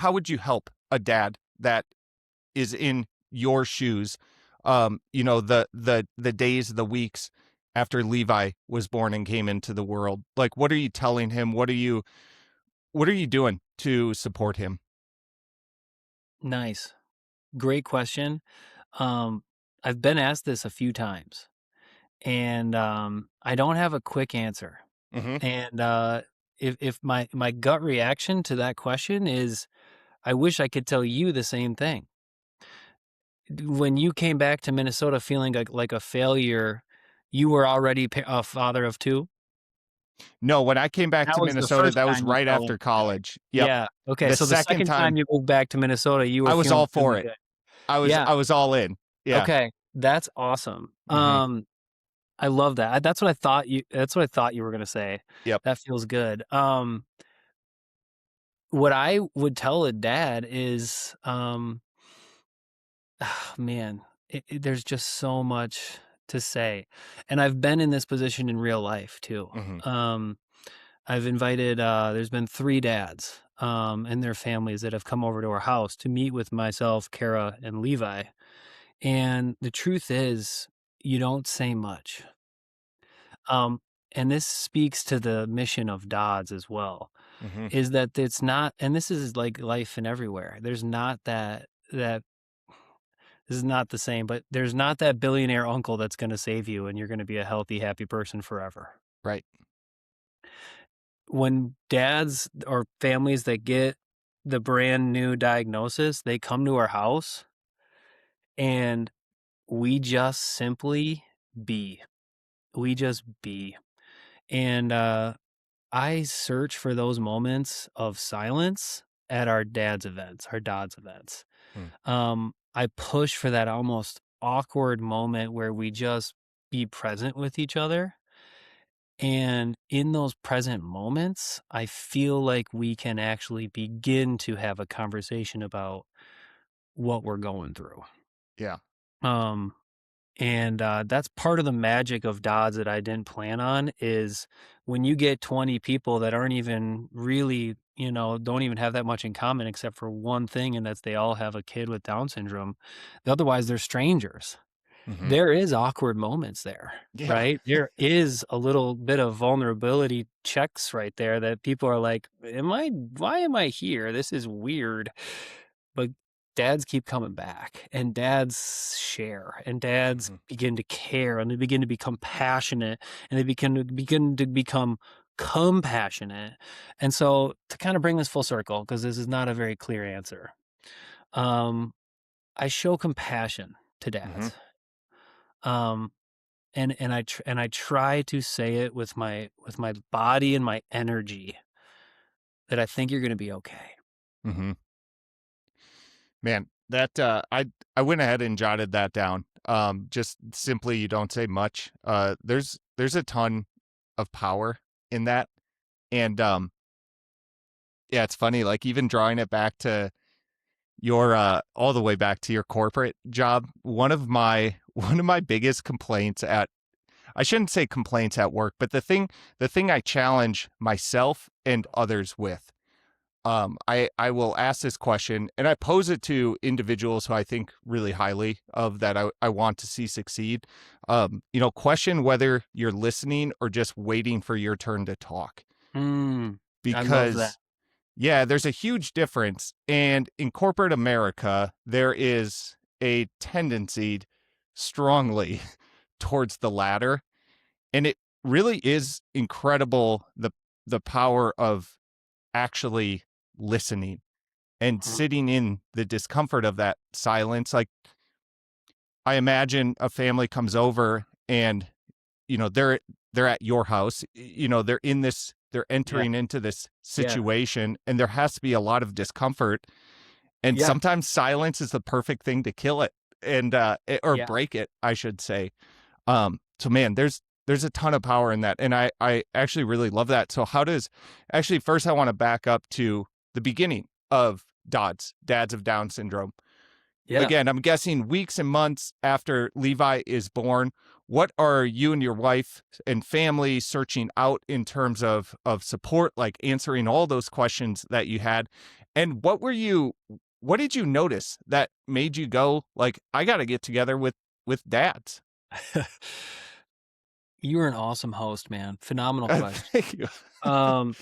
how would you help a dad that is in your shoes? The days, the weeks after Levi was born and came into the world. Like, what are you telling him? What are you doing to support him? Nice. Great question. Um, I've been asked this a few times, and I don't have a quick answer. Hmm. And if my gut reaction to that question is, I wish I could tell you the same thing. When you came back to Minnesota feeling like a failure, you were already a father of two. No, when I came back That to was the Minnesota, first that was time you right felt like after a failure. college. Yep. Yeah. Okay. The So the second second time time, you moved back to Minnesota, you were I was all feeling for really it. good. I was Yeah. I was all in. Yeah. Okay. That's awesome. Hmm. I love that. That's what I thought you were gonna say. Yep. That feels good. What I would tell a dad is, man, there's just so much to say, and I've been in this position in real life too. Hmm. Um, I've invited. There's been 3 dads, and their families that have come over to our house to meet with myself, Kara, and Levi. And the truth is, you don't say much. Um, and this speaks to the mission of Dodds as well, Hmm. is that it's not, and this is like life and everywhere. There's not that this is not the same, but there's not that billionaire uncle that's going to save you and you're going to be a healthy, happy person forever. Right. When dads or families that get the brand new diagnosis, they come to our house and we just simply be. We just be. And I search for those moments of silence at our Dodds events. Mm. I push for that almost awkward moment where we just be present with each other. And in those present moments, I feel like we can actually begin to have a conversation about what we're going through. Yeah. Um, And, that's part of the magic of Dodds that I didn't plan on is when you get 20 people that aren't even really, don't even have that much in common except for one thing, and that's they all have a kid with Down syndrome. Otherwise, they're strangers. Hmm. There is awkward moments there, Yeah. right? There is a little bit of vulnerability checks right there that people are like, why am I here? This is weird. But dads keep coming back and dads share and dads Hmm. begin to care and they begin to become passionate and they begin to become compassionate. And so to kind of bring this full circle, because this is not a very clear answer, um, I show compassion to Hmm. dads. Um, and I try to say it with my body and my energy that I think you're gonna be okay. Hmm. Man, that I went ahead and jotted that down. Just simply, you don't say much. There's a ton of power in that, and yeah, it's funny. Like, even drawing it back to your all the way back to your corporate job. One of my biggest complaints at, I shouldn't say complaints at work, but the thing I challenge myself and others with. I will ask this question and I pose it to individuals who I think really highly of, that I want to see succeed. Question whether you're listening or just waiting for your turn to talk. I love that. Because, yeah, there's a huge difference. And in corporate America, there is a tendency strongly towards the latter. And it really is incredible, the power of actually listening and Mhm. sitting in the discomfort of that silence. Like, I imagine a family comes over and, they're at your house, they're Yeah, entering into this yeah, situation, and there has to be a lot of discomfort. And yeah, sometimes silence is the perfect thing to kill it, or yeah. break it, I should say. So man, there's a ton of power in that. And I actually really love that. So how does, actually, first I want to back up to the beginning of Dads of Down syndrome. Yeah. Again, I'm guessing weeks and months after Levi is born. What are you and your wife and family searching out in terms of support, like answering all those questions that you had? And what did you notice that made you go like, I got to get together with dads? You're an awesome host, man. Phenomenal question. Thank you. Um,